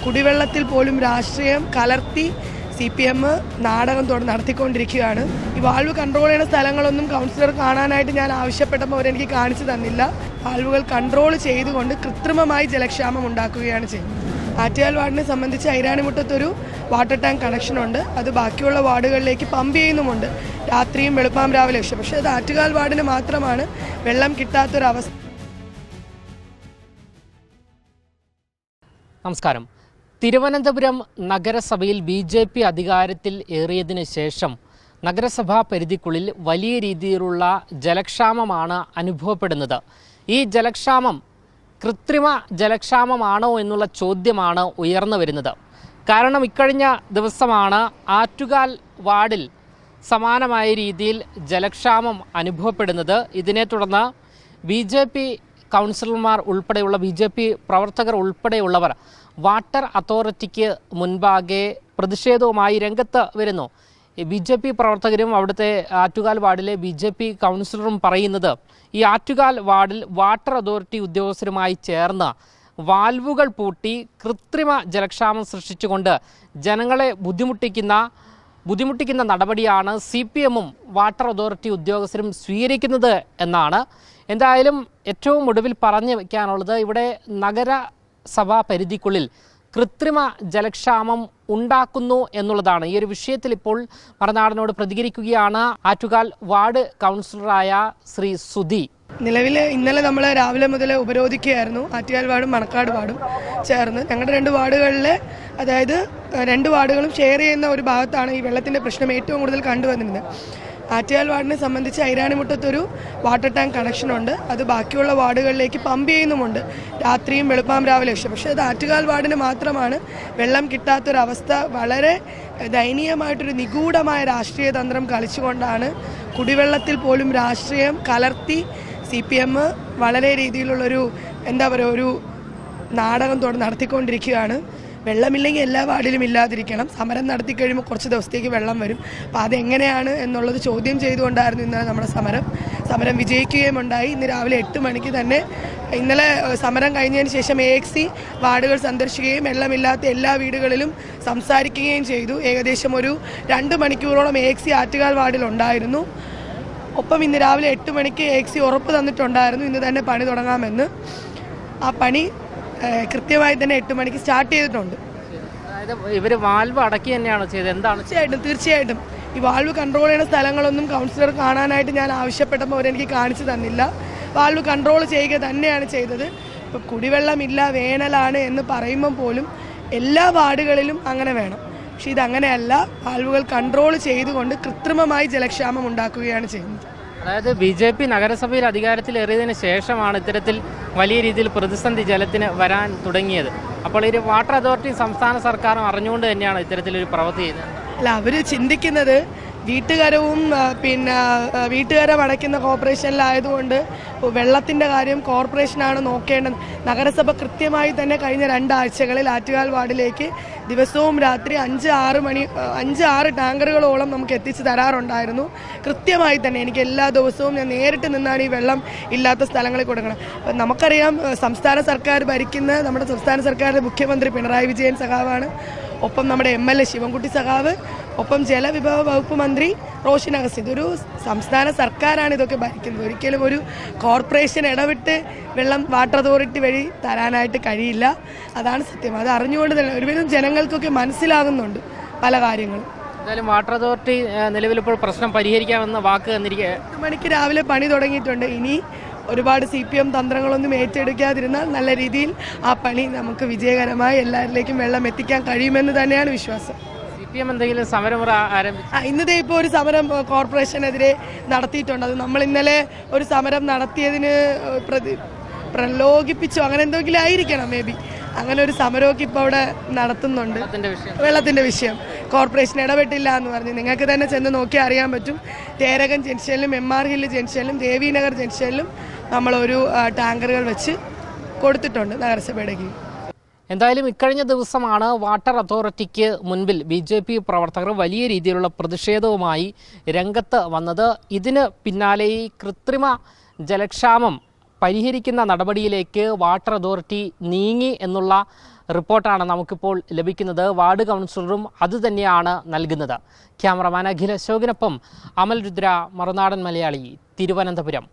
കുടിവെള്ളത്തിൽ പോലും രാഷ്ട്രീയം കലർത്തി CPM നാടകം നടത്തിക്കൊണ്ടിരിക്കുകയാണ്. ഈ വാൽവ് കൺട്രോൾ ചെയ്യുന്ന സ്ഥലങ്ങളൊന്നും കൗൺസിലർ കാണാനായിട്ട് ഞാൻ ആവശ്യപ്പെട്ടപ്പോൾ അവരെനിക്ക് കാണിച്ചു തന്നില്ല. വാൽവുകൾ കൺട്രോൾ ചെയ്തുകൊണ്ട് കൃത്രിമമായി ജലക്ഷാമം ഉണ്ടാക്കുകയാണ് ചെയ്യുന്നത്. ആറ്റുകാൽ വാർഡിനെ സംബന്ധിച്ച് ഐരാണിമുട്ടത്തൊരു വാട്ടർ ടാങ്ക് കണക്ഷൻ ഉണ്ട്. അത് ബാക്കിയുള്ള വാർഡുകളിലേക്ക് പമ്പ് ചെയ്യുന്നുമുണ്ട്, രാത്രിയും വെളുപ്പാം രാവിലെ. പക്ഷേ അത് ആറ്റുകാൽ വാർഡിന് മാത്രമാണ് വെള്ളം കിട്ടാത്തൊരവസ്ഥ. നമസ്കാരം. തിരുവനന്തപുരം നഗരസഭയിൽ BJP അധികാരത്തിൽ ഏറിയതിനു ശേഷം നഗരസഭാ പരിധിക്കുള്ളിൽ വലിയ രീതിയിലുള്ള ജലക്ഷാമമാണ് അനുഭവപ്പെടുന്നത്. ഈ ജലക്ഷാമം കൃത്രിമ ജലക്ഷാമമാണോ എന്നുള്ള ചോദ്യമാണ് ഉയർന്നു വരുന്നത്. കാരണം ഇക്കഴിഞ്ഞ ദിവസമാണ് ആറ്റുകാൽ വാർഡിൽ സമാനമായ രീതിയിൽ ജലക്ഷാമം അനുഭവപ്പെടുന്നത്. ഇതിനെ തുടർന്ന് BJP കൗൺസിലർമാർ ഉൾപ്പെടെയുള്ള BJP പ്രവർത്തകർ ഉൾപ്പെടെയുള്ളവർ വാട്ടർ അതോറിറ്റിക്ക് മുൻപാകെ പ്രതിഷേധവുമായി രംഗത്ത് വരുന്നു. BJP പ്രവർത്തകരും അവിടുത്തെ ആറ്റുകാൽ വാർഡിലെ BJP കൗൺസിലറും പറയുന്നത് ഈ ആറ്റുകാൽ വാർഡിൽ വാട്ടർ അതോറിറ്റി ഉദ്യോഗസ്ഥരുമായി ചേർന്ന് വാൽവുകൾ പൂട്ടി കൃത്രിമ ജലക്ഷാമം സൃഷ്ടിച്ചുകൊണ്ട് ജനങ്ങളെ ബുദ്ധിമുട്ടിക്കുന്ന നടപടിയാണ് CPMും വാട്ടർ അതോറിറ്റി ഉദ്യോഗസ്ഥരും സ്വീകരിക്കുന്നത് എന്നാണ്. എന്തായാലും ഏറ്റവും ഒടുവിൽ പറഞ്ഞു വയ്ക്കാനുള്ളത്, ഇവിടെ നഗരസഭാ പരിധിക്കുള്ളിൽ കൃത്രിമ ജലക്ഷാമം ഉണ്ടാക്കുന്നു എന്നുള്ളതാണ്. ഈ ഒരു വിഷയത്തിൽ ഇപ്പോൾ മറുനാടനോട് പ്രതികരിക്കുകയാണ് ആറ്റുകാൽ വാർഡ് കൗൺസിലറായ ശ്രീ സുധി. ഇന്നലെ നമ്മൾ രാവിലെ മുതൽ ഉപരോധിക്കുകയായിരുന്നു. ആറ്റുകാൽ വാർഡും മണക്കാട് വാർഡും ചേർന്ന് ഞങ്ങളുടെ 2 വാർഡുകളിലെ, അതായത് 2 വാർഡുകളും ഷെയർ ചെയ്യുന്ന ഒരു ഭാഗത്താണ് ഈ വെള്ളത്തിൻ്റെ പ്രശ്നം ഏറ്റവും കൂടുതൽ കണ്ടുവന്നിരുന്നത്. ആറ്റുകാൽ വാർഡിനെ സംബന്ധിച്ച് ഐരാണിമുട്ടത്തൊരു വാട്ടർ ടാങ്ക് കണക്ഷൻ ഉണ്ട്. അത് ബാക്കിയുള്ള വാർഡുകളിലേക്ക് പമ്പ് ചെയ്യുന്നുമുണ്ട്, രാത്രിയും വെളുപ്പാം രാവിലെ. പക്ഷേ അത് ആറ്റുകാൽ വാർഡിന് മാത്രമാണ് വെള്ളം കിട്ടാത്തൊരവസ്ഥ. വളരെ ദയനീയമായിട്ടൊരു നിഗൂഢമായ രാഷ്ട്രീയ തന്ത്രം കളിച്ചുകൊണ്ടാണ് കുടിവെള്ളത്തിൽ പോലും രാഷ്ട്രീയം കലർത്തി CPM വളരെ രീതിയിലുള്ളൊരു ഒരു നാടകം നടത്തിക്കൊണ്ടിരിക്കുകയാണ്. വെള്ളമില്ലെങ്കിൽ എല്ലാ വാർഡിലും ഇല്ലാതിരിക്കണം. സമരം നടത്തി കഴിയുമ്പോൾ കുറച്ച് ദിവസത്തേക്ക് വെള്ളം വരും. അപ്പോൾ അതെങ്ങനെയാണ് എന്നുള്ളത് ചോദ്യം ചെയ്തുകൊണ്ടായിരുന്നു ഇന്നലെ നമ്മുടെ സമരം വിജയിക്കുകയും ഉണ്ടായി. ഇന്ന് രാവിലെ 8 മണിക്ക് തന്നെ ഇന്നലെ സമരം കഴിഞ്ഞതിന് ശേഷം AXC വാർഡുകൾ സന്ദർശിക്കുകയും വെള്ളമില്ലാത്ത എല്ലാ വീടുകളിലും സംസാരിക്കുകയും ചെയ്തു. ഏകദേശം ഒരു 2 മണിക്കൂറോളം AXC ആറ്റുകാൽ വാർഡിലുണ്ടായിരുന്നു. ഒപ്പം ഇന്ന് രാവിലെ 8 മണിക്ക് AXC ഉറപ്പ് തന്നിട്ടുണ്ടായിരുന്നു ഇന്ന് തന്നെ പണി തുടങ്ങാമെന്ന്. ആ പണി കൃത്യമായി തന്നെ 8 മണിക്ക് സ്റ്റാർട്ട് ചെയ്തിട്ടുണ്ട്. അതായത് ഇവർ വാൽവ് അടക്കി തന്നെയാണ് ചെയ്തത്? എന്താണ്? തീർച്ചയായിട്ടും ഈ വാൽവ് കൺട്രോൾ ചെയ്യുന്ന സ്ഥലങ്ങളൊന്നും കൗൺസിലർ കാണാനായിട്ട് ഞാൻ ആവശ്യപ്പെട്ടപ്പോൾ അവരെനിക്ക് കാണിച്ചു തന്നില്ല. വാൽവ് കൺട്രോൾ ചെയ്യുക തന്നെയാണ് ചെയ്തത്. ഇപ്പോൾ കുടിവെള്ളമില്ല, വേനലാണ് എന്ന് പറയുമ്പം പോലും എല്ലാ വാർഡുകളിലും അങ്ങനെ വേണം. പക്ഷെ ഇതങ്ങനെയല്ല. വാൽവുകൾ കൺട്രോൾ ചെയ്തുകൊണ്ട് കൃത്രിമമായി ജലക്ഷാമം ഉണ്ടാക്കുകയാണ് ചെയ്യുന്നത്. അതായത് BJP നഗരസഭയിൽ അധികാരത്തിലേറിയതിന് ശേഷമാണ് ഇത്തരത്തിൽ വലിയ രീതിയിൽ പ്രതിസന്ധി ജലത്തിന് വരാൻ തുടങ്ങിയത്. അപ്പോൾ ഈ വാട്ടർ അതോറിറ്റി സംസ്ഥാന സർക്കാരും അറിഞ്ഞുകൊണ്ട് തന്നെയാണ് ഇത്തരത്തിലൊരു പ്രവൃത്തി ചെയ്യുന്നത്. അല്ല, അവർ ചിന്തിക്കുന്നത് വീട്ടുകാരവും വീട്ടുകാരം അടയ്ക്കുന്ന കോർപ്പറേഷനിലായതുകൊണ്ട് വെള്ളത്തിൻ്റെ കാര്യം കോർപ്പറേഷനാണ് നോക്കേണ്ടത്. നഗരസഭ കൃത്യമായി തന്നെ കഴിഞ്ഞ 2 ആഴ്ചകളിൽ ആറ്റുകാൽ വാർഡിലേക്ക് ദിവസവും രാത്രി 5-6 ടാങ്കറുകളോളം നമുക്ക് എത്തിച്ചു തരാറുണ്ടായിരുന്നു. കൃത്യമായി തന്നെ എനിക്ക് എല്ലാ ദിവസവും ഞാൻ നേരിട്ട് നിന്നാണ് ഈ വെള്ളം ഇല്ലാത്ത സ്ഥലങ്ങളിൽ കൊടുക്കണം. അപ്പം നമുക്കറിയാം, സംസ്ഥാന സർക്കാർ ഭരിക്കുന്ന നമ്മുടെ സംസ്ഥാന സർക്കാരിൻ്റെ മുഖ്യമന്ത്രി പിണറായി വിജയൻ സഖാവാണ്. ഒപ്പം നമ്മുടെ MLA ശിവൻകുട്ടി സഖാവ്, ഒപ്പം ജലവിഭവ വകുപ്പ് മന്ത്രി റോഷൻ അഗസ്റ്റിൻ. ഇതൊരു സംസ്ഥാന സർക്കാരാണ് ഇതൊക്കെ ഭരിക്കുന്നത്. ഒരിക്കലും ഒരു കോർപ്പറേഷൻ ഇടവിട്ട് വെള്ളം വാട്ടർ അതോറിറ്റി വഴി തരാനായിട്ട് കഴിയില്ല. അതാണ് സത്യം. അത് അറിഞ്ഞുകൊണ്ട് തന്നെ ഒരുവിധം ജനങ്ങൾക്കൊക്കെ മനസ്സിലാകുന്നുണ്ട് പല കാര്യങ്ങളും. എന്തായാലും വാട്ടർ അതോറിറ്റി നിലവിലിപ്പോൾ പ്രശ്നം പരിഹരിക്കാമെന്ന വാക്ക് തന്നിരിക്കുക. 8 മണിക്ക് രാവിലെ പണി തുടങ്ങിയിട്ടുണ്ട്. ഇനി ഒരുപാട് CPM തന്ത്രങ്ങളൊന്നും ഏറ്റെടുക്കാതിരുന്നാൽ നല്ല രീതിയിൽ ആ പണി നമുക്ക് വിജയകരമായി എല്ലാവരിലേക്കും വെള്ളം എത്തിക്കാൻ കഴിയുമെന്ന് തന്നെയാണ് വിശ്വാസം. CPM എന്തെങ്കിലും സമരം ആരംഭിച്ചു? ഇന്നത്തെ ഇപ്പോൾ ഒരു സമരം കോർപ്പറേഷനെതിരെ നടത്തിയിട്ടുണ്ട്. അത് നമ്മൾ ഇന്നലെ ഒരു സമരം നടത്തിയതിന് പ്രലോഭിപ്പിച്ചോ അങ്ങനെ എന്തെങ്കിലും ആയിരിക്കണം, മേ ബി. അങ്ങനെ ഒരു സമരമൊക്കെ ഇപ്പോൾ അവിടെ നടത്തുന്നുണ്ട്. വെള്ളത്തിൻ്റെ വിഷയം കോർപ്പറേഷൻ ഇടപെട്ടില്ല എന്ന് പറഞ്ഞ് നിങ്ങൾക്ക് തന്നെ ചെന്ന് നോക്കി അറിയാൻ പറ്റും. തേരകം ജംഗ്ഷനിലും MR ഹില്ല് ജംഗ്ഷനിലും ദേവീനഗർ ജംഗ്ഷനിലും നമ്മളൊരു ടാങ്കറുകൾ വെച്ച് കൊടുത്തിട്ടുണ്ട് നഗരസഭയുടെ കീഴിൽ. എന്തായാലും ഇക്കഴിഞ്ഞ ദിവസമാണ് വാട്ടർ അതോറിറ്റിക്ക് മുൻപിൽ BJP പ്രവർത്തകർ വലിയ രീതിയിലുള്ള പ്രതിഷേധവുമായി രംഗത്ത് വന്നത്. ഇതിന് പിന്നാലെ ഈ കൃത്രിമ ജലക്ഷാമം പരിഹരിക്കുന്ന നടപടിയിലേക്ക് വാട്ടർ അതോറിറ്റി നീങ്ങി എന്നുള്ള റിപ്പോർട്ടാണ് നമുക്കിപ്പോൾ ലഭിക്കുന്നത്. വാർഡ് കൗൺസിലറും അതുതന്നെയാണ് നൽകുന്നത്. ക്യാമറമാൻ അഖിൽ അശോകിനൊപ്പം അമൽ രുദ്ര, മറുനാടൻ മലയാളി, തിരുവനന്തപുരം.